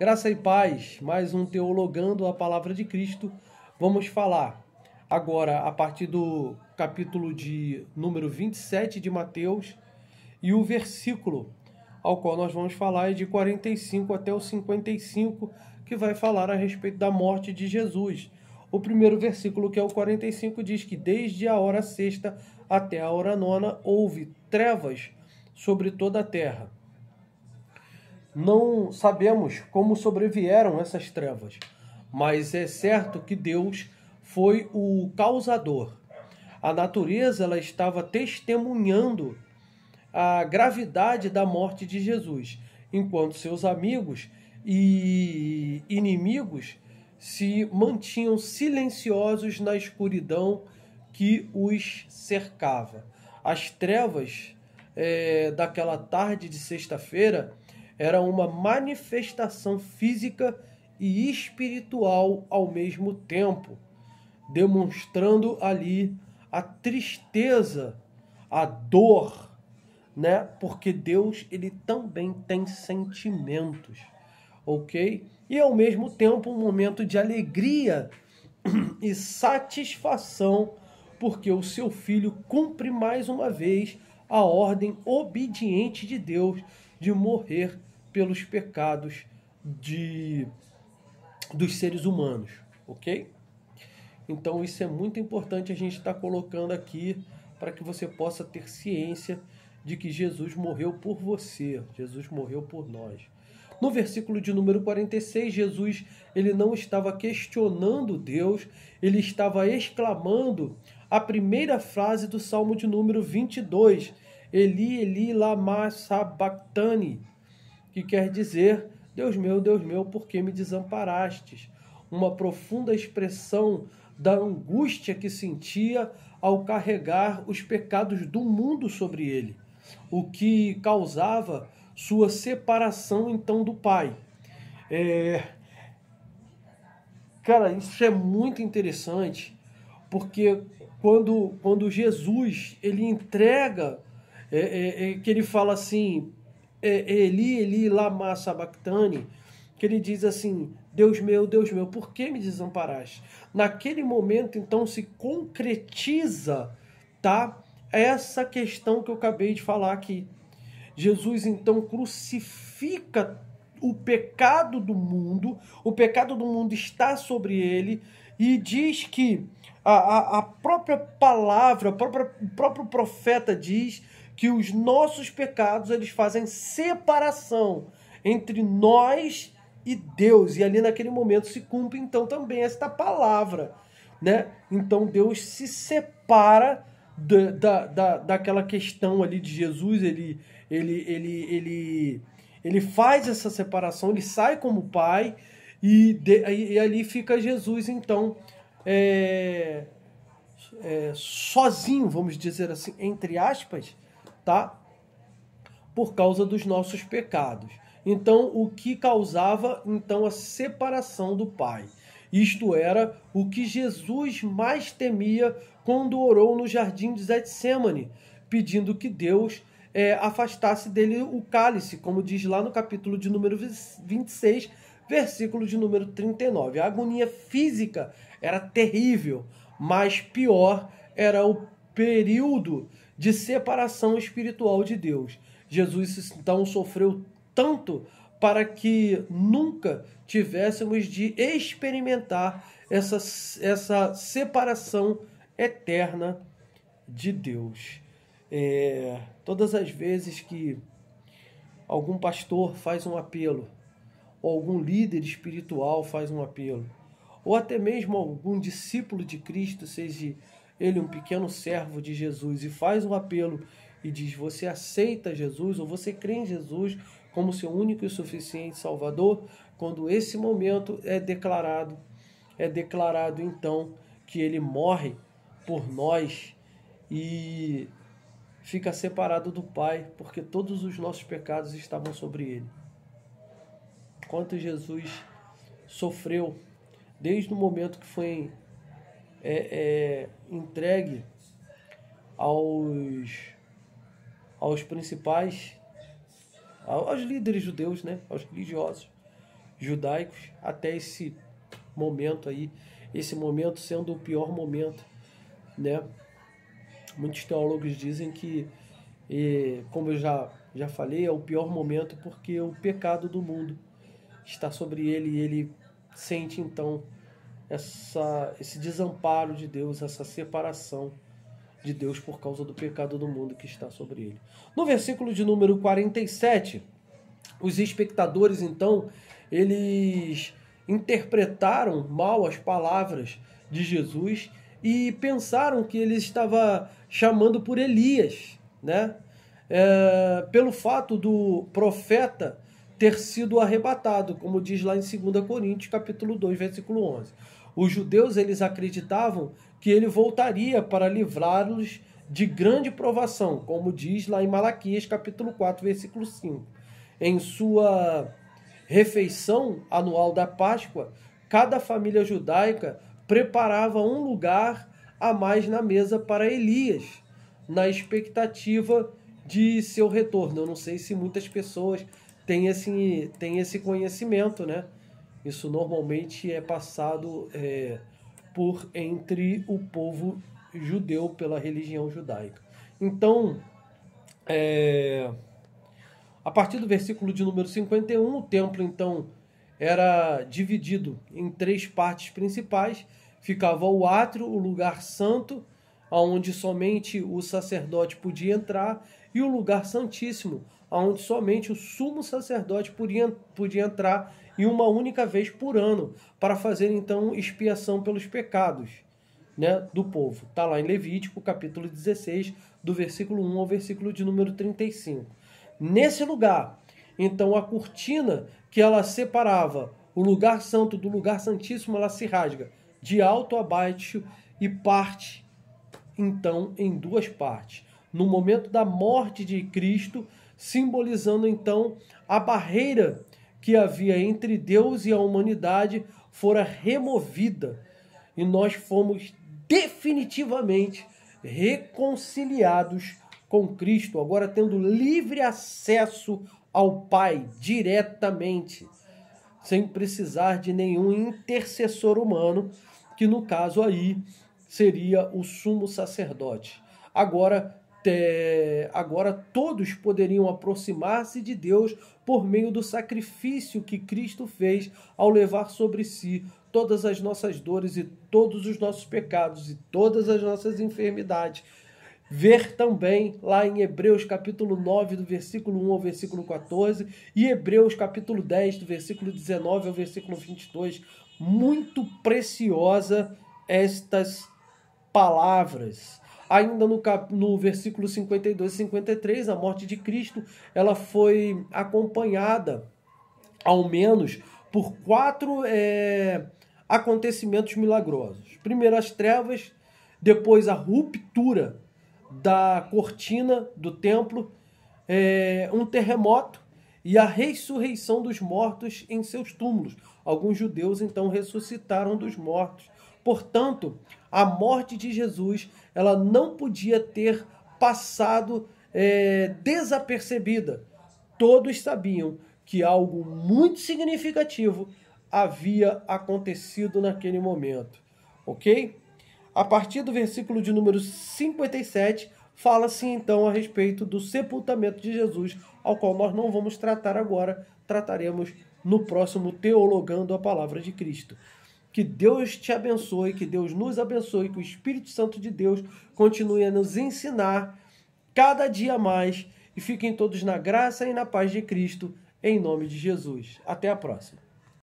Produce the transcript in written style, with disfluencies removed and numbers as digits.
Graça e paz, mais um Teologando a Palavra de Cristo. Vamos falar agora a partir do capítulo de número 27 de Mateus, e o versículo ao qual nós vamos falar é de 45 até o 55, que vai falar a respeito da morte de Jesus. O primeiro versículo, que é o 45, diz que desde a hora sexta até a hora nona houve trevas sobre toda a terra. Não sabemos como sobrevieram essas trevas, mas é certo que Deus foi o causador. A natureza ela estava testemunhando a gravidade da morte de Jesus, enquanto seus amigos e inimigos se mantinham silenciosos na escuridão que os cercava. As trevas daquela tarde de sexta-feira era uma manifestação física e espiritual ao mesmo tempo, demonstrando ali a tristeza, a dor, né? Porque Deus, ele também tem sentimentos, ok? E ao mesmo tempo um momento de alegria e satisfação, porque o seu filho cumpre mais uma vez a ordem obediente de Deus de morrer pelos pecados dos seres humanos, ok? Então isso é muito importante a gente estar colocando aqui para que você possa ter ciência de que Jesus morreu por você, Jesus morreu por nós. No versículo de número 46, Jesus ele não estava questionando Deus, ele estava exclamando a primeira frase do Salmo de número 22, Eli, Eli, lama sabachthani, que quer dizer, Deus meu, por que me desamparastes? Uma profunda expressão da angústia que sentia ao carregar os pecados do mundo sobre ele, o que causava sua separação então do Pai. Cara, isso é muito interessante, porque quando Jesus ele entrega, que ele fala assim, Eli, Eli, lama sabachthani, que ele diz assim, Deus meu, por que me desamparaste? Naquele momento, então, se concretiza, tá? Essa questão que eu acabei de falar aqui. Jesus, então, crucifica o pecado do mundo está sobre ele, e diz que a própria palavra, o próprio profeta diz que os nossos pecados, eles fazem separação entre nós e Deus, e ali naquele momento se cumpre então também esta palavra, né? Então Deus se separa daquela questão ali de Jesus, ele faz essa separação, ele sai como Pai, e ali fica Jesus então sozinho, vamos dizer assim, entre aspas, tá? Por causa dos nossos pecados. Então, o que causava então a separação do Pai? Isto era o que Jesus mais temia quando orou no jardim de Getsêmani, pedindo que Deus afastasse dele o cálice, como diz lá no capítulo de número 26, versículo de número 39. A agonia física era terrível, mas pior era o período de separação espiritual de Deus. Jesus então sofreu tanto para que nunca tivéssemos de experimentar essa separação eterna de Deus. Todas as vezes que algum pastor faz um apelo, ou algum líder espiritual faz um apelo, ou até mesmo algum discípulo de Cristo, seja ele um pequeno servo de Jesus, e faz um apelo e diz, você aceita Jesus, ou você crê em Jesus como seu único e suficiente Salvador, quando esse momento é declarado então que ele morre por nós e fica separado do Pai, porque todos os nossos pecados estavam sobre ele. Quanto Jesus sofreu desde o momento que foi entregue aos principais, aos líderes judeus, né? Aos religiosos judaicos até esse momento aí, esse momento sendo o pior momento, né? Muitos teólogos dizem que, como eu já falei, é o pior momento porque o pecado do mundo está sobre ele e ele sente então esse desamparo de Deus, essa separação de Deus por causa do pecado do mundo que está sobre ele. No versículo de número 47, os espectadores então, eles interpretaram mal as palavras de Jesus e pensaram que ele estava chamando por Elias, né? Pelo fato do profeta ter sido arrebatado, como diz lá em 2 Coríntios, capítulo 2, versículo 11. Os judeus, eles acreditavam que ele voltaria para livrá-los de grande provação, como diz lá em Malaquias, capítulo 4, versículo 5. Em sua refeição anual da Páscoa, cada família judaica preparava um lugar a mais na mesa para Elias, na expectativa de seu retorno. Eu não sei se muitas pessoas têm esse conhecimento, né? Isso normalmente é passado por entre o povo judeu, pela religião judaica. Então, a partir do versículo de número 51, o templo, então, era dividido em 3 partes principais. Ficava o átrio, o lugar santo, onde somente o sacerdote podia entrar, e o lugar santíssimo, onde somente o sumo sacerdote podia entrar em uma única vez por ano, para fazer então expiação pelos pecados, né, do povo. Está lá em Levítico, capítulo 16, do versículo 1 ao versículo de número 35. Nesse lugar, então, a cortina que ela separava o lugar santo do lugar santíssimo, ela se rasga de alto a baixo e parte, então, em 2 partes. No momento da morte de Cristo, simbolizando, então, a barreira que havia entre Deus e a humanidade fora removida e nós fomos definitivamente reconciliados com Cristo, agora tendo livre acesso ao Pai diretamente, sem precisar de nenhum intercessor humano, que no caso aí seria o sumo sacerdote. Agora todos poderiam aproximar-se de Deus por meio do sacrifício que Cristo fez ao levar sobre si todas as nossas dores e todos os nossos pecados e todas as nossas enfermidades. Ver também lá em Hebreus capítulo 9, do versículo 1 ao versículo 14, e Hebreus capítulo 10, do versículo 19 ao versículo 22. Muito preciosa estas palavras. Ainda no versículo 52 e 53, a morte de Cristo, ela foi acompanhada, ao menos, por 4 acontecimentos milagrosos. Primeiro as trevas, depois a ruptura da cortina do templo, um terremoto e a ressurreição dos mortos em seus túmulos. Alguns judeus, então, ressuscitaram dos mortos. Portanto, a morte de Jesus, ela não podia ter passado desapercebida. Todos sabiam que algo muito significativo havia acontecido naquele momento. Ok? A partir do versículo de número 57, fala-se então a respeito do sepultamento de Jesus, ao qual nós não vamos tratar agora, trataremos no próximo Teologando a Palavra de Cristo. Que Deus te abençoe, que Deus nos abençoe, que o Espírito Santo de Deus continue a nos ensinar cada dia mais, e fiquem todos na graça e na paz de Cristo, em nome de Jesus. Até a próxima.